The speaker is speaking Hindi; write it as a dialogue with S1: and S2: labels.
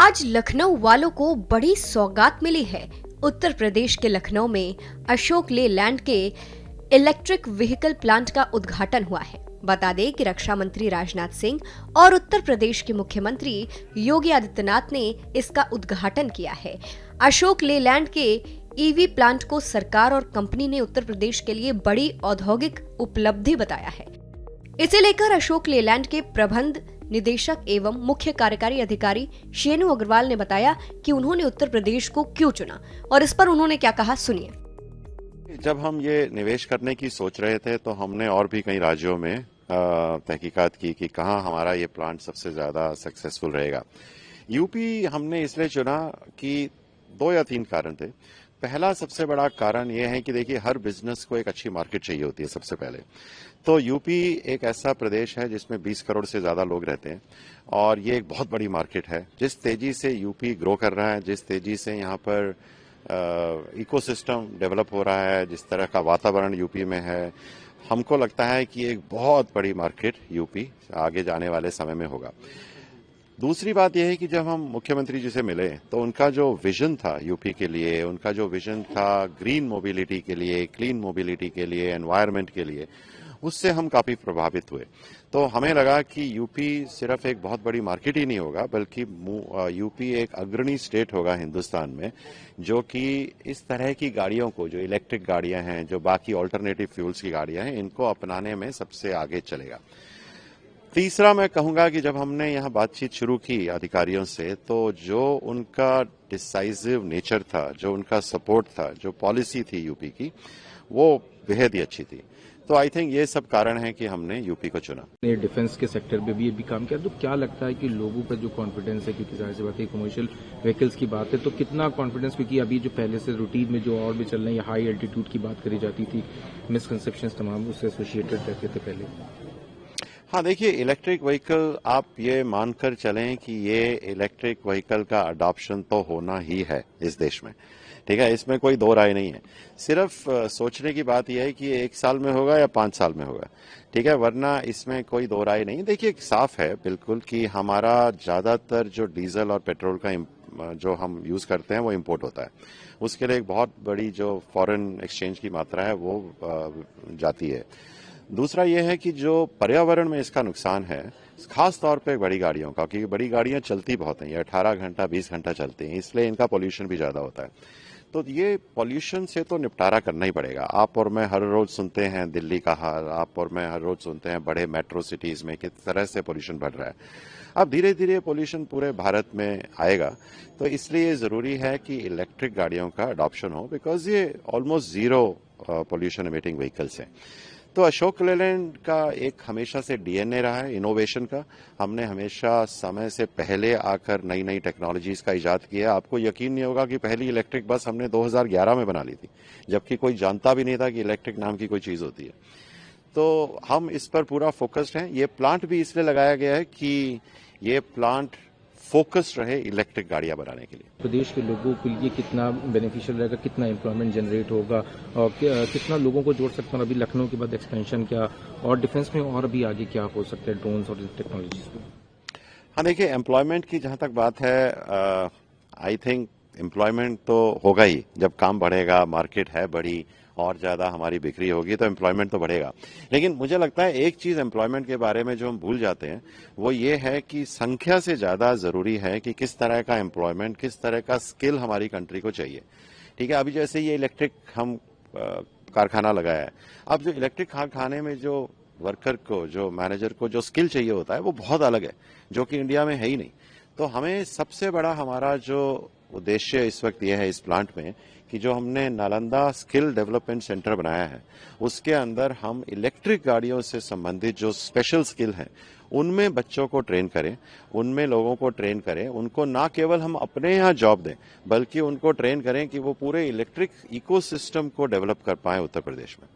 S1: आज लखनऊ वालों को बड़ी सौगात मिली है। उत्तर प्रदेश के लखनऊ में अशोक लेलैंड के इलेक्ट्रिक व्हीकल प्लांट का उद्घाटन हुआ है। बता दें कि रक्षा मंत्री राजनाथ सिंह और उत्तर प्रदेश के मुख्यमंत्री योगी आदित्यनाथ ने इसका उद्घाटन किया है। अशोक लेलैंड के ईवी प्लांट को सरकार और कंपनी ने उत्तर प्रदेश के लिए बड़ी औद्योगिक उपलब्धि बताया है। इसे लेकर अशोक लेलैंड के प्रबंध निदेशक एवं मुख्य कार्यकारी अधिकारी शेनु अग्रवाल ने बताया कि उन्होंने उत्तर प्रदेश को क्यों चुना और इस पर उन्होंने क्या कहा, सुनिए।
S2: जब हम ये निवेश करने की सोच रहे थे तो हमने और भी कई राज्यों में तहकीकात की कि कहाँ हमारा ये प्लांट सबसे ज्यादा सक्सेसफुल रहेगा। यूपी हमने इसलिए चुना कि 2 या 3 कारण थे। पहला सबसे बड़ा कारण यह है कि देखिए, हर बिजनेस को एक अच्छी मार्केट चाहिए होती है सबसे पहले। तो यूपी एक ऐसा प्रदेश है जिसमें 20 करोड़ से ज्यादा लोग रहते हैं और ये एक बहुत बड़ी मार्केट है। जिस तेजी से यूपी ग्रो कर रहा है, जिस तेजी से यहाँ पर इकोसिस्टम डेवलप हो रहा है, जिस तरह का वातावरण यूपी में है, हमको लगता है कि एक बहुत बड़ी मार्केट यूपी आगे जाने वाले समय में होगा। दूसरी बात यह है कि जब हम मुख्यमंत्री जी से मिले तो उनका जो विजन था यूपी के लिए, उनका जो विजन था ग्रीन मोबिलिटी के लिए, क्लीन मोबिलिटी के लिए, एनवायरनमेंट के लिए, उससे हम काफी प्रभावित हुए। तो हमें लगा कि यूपी सिर्फ एक बहुत बड़ी मार्केट ही नहीं होगा, बल्कि यूपी एक अग्रणी स्टेट होगा हिंदुस्तान में, जो कि इस तरह की गाड़ियों को, जो इलेक्ट्रिक गाड़ियां हैं, जो बाकी ऑल्टरनेटिव फ्यूल्स की गाड़ियां हैं, इनको अपनाने में सबसे आगे चलेगा। तीसरा मैं कहूंगा कि जब हमने यहाँ बातचीत शुरू की अधिकारियों से, तो जो उनका डिसाइसिव नेचर था, जो उनका सपोर्ट था, जो पॉलिसी थी यूपी की, वो बेहद ही अच्छी थी। तो आई थिंक ये सब कारण है कि हमने यूपी को चुना।
S3: डिफेंस के सेक्टर पे भी ये भी काम किया, तो क्या लगता है कि लोगों का जो कॉन्फिडेंस है, क्योंकि जाहिर सी बात है कमर्शियल व्हीकल्स की बात है, तो कितना कॉन्फिडेंस, क्योंकि अभी जो पहले से रूटीन में जो और भी चल रहे हैं, हाई एल्टीट्यूड की बात करी जाती थी, मिसकंसेप्शंस तमाम उससे एसोसिएटेड रहते थे पहले।
S2: हाँ, देखिए, इलेक्ट्रिक व्हीकल, आप ये मानकर चलें कि ये इलेक्ट्रिक व्हीकल का अडॉप्शन तो होना ही है इस देश में, ठीक है। इसमें कोई दो राय नहीं है। सिर्फ सोचने की बात यह है कि ये 1 साल में होगा या 5 साल में होगा, ठीक है, वरना इसमें कोई दो राय नहीं। देखिए, साफ है बिल्कुल कि हमारा ज्यादातर जो डीजल और पेट्रोल का जो हम यूज करते हैं वो इम्पोर्ट होता है। उसके लिए एक बहुत बड़ी जो फॉरेन एक्सचेंज की मात्रा है वो जाती है। दूसरा यह है कि जो पर्यावरण में इसका नुकसान है, खास तौर पे बड़ी गाड़ियों का, क्योंकि बड़ी गाड़ियां चलती बहुत हैं, ये 18 घंटा 20 घंटा चलती हैं, इसलिए इनका पोल्यूशन भी ज्यादा होता है। तो ये पोल्यूशन से तो निपटारा करना ही पड़ेगा। आप और मैं हर रोज सुनते हैं दिल्ली का हाल, आप और मैं हर रोज सुनते हैं बड़े मेट्रो सिटीज में किस तरह से पोल्यूशन बढ़ रहा है। अब धीरे धीरे पोल्यूशन पूरे भारत में आएगा, तो इसलिए जरूरी है कि इलेक्ट्रिक गाड़ियों का अडॉप्शन हो, बिकॉज ये almost zero pollution emitting vehicles हैं। तो अशोक लेलैंड का एक हमेशा से डीएनए रहा है इनोवेशन का। हमने हमेशा समय से पहले आकर नई नई टेक्नोलॉजीज का इजाद किया। आपको यकीन नहीं होगा कि पहली इलेक्ट्रिक बस हमने 2011 में बना ली थी, जबकि कोई जानता भी नहीं था कि इलेक्ट्रिक नाम की कोई चीज होती है। तो हम इस पर पूरा फोकस्ड हैं। ये प्लांट भी इसलिए लगाया गया है कि ये प्लांट फोकस्ड रहे इलेक्ट्रिक गाड़ियां बनाने के लिए।
S3: प्रदेश के लोगों के लिए कितना बेनिफिशियल रहेगा, कितना एम्प्लॉयमेंट जनरेट होगा और कितना लोगों को जोड़ सकते हैं। अभी लखनऊ के बाद एक्सपेंशन क्या, और डिफेंस में और भी आगे क्या हो सकता है ड्रोन्स और टेक्नोलॉजीज में?
S2: हाँ, देखिए, एम्प्लॉयमेंट की जहां तक बात है, आई थिंक एम्प्लॉयमेंट तो होगा ही। जब काम बढ़ेगा, मार्केट है बड़ी, और ज्यादा हमारी बिक्री होगी, तो एम्प्लॉयमेंट तो बढ़ेगा। लेकिन मुझे लगता है एक चीज एम्प्लॉयमेंट के बारे में जो हम भूल जाते हैं, वो ये है कि संख्या से ज्यादा जरूरी है कि किस तरह का एम्प्लॉयमेंट, किस तरह का स्किल हमारी कंट्री को चाहिए, ठीक है। अभी जैसे ये इलेक्ट्रिक हम कारखाना लगाया है, अब जो इलेक्ट्रिक कारखाने में जो वर्कर को, जो मैनेजर को जो स्किल चाहिए होता है, वो बहुत अलग है, जो कि इंडिया में है ही नहीं। तो हमें सबसे बड़ा हमारा जो उद्देश्य इस वक्त यह है इस प्लांट में कि जो हमने नालंदा स्किल डेवलपमेंट सेंटर बनाया है, उसके अंदर हम इलेक्ट्रिक गाड़ियों से संबंधित जो स्पेशल स्किल हैं, उनमें बच्चों को ट्रेन करें, उनमें लोगों को ट्रेन करें। उनको ना केवल हम अपने यहाँ जॉब दें, बल्कि उनको ट्रेन करें कि वो पूरे इलेक्ट्रिक इकोसिस्टम को डेवलप कर पाए उत्तर प्रदेश में।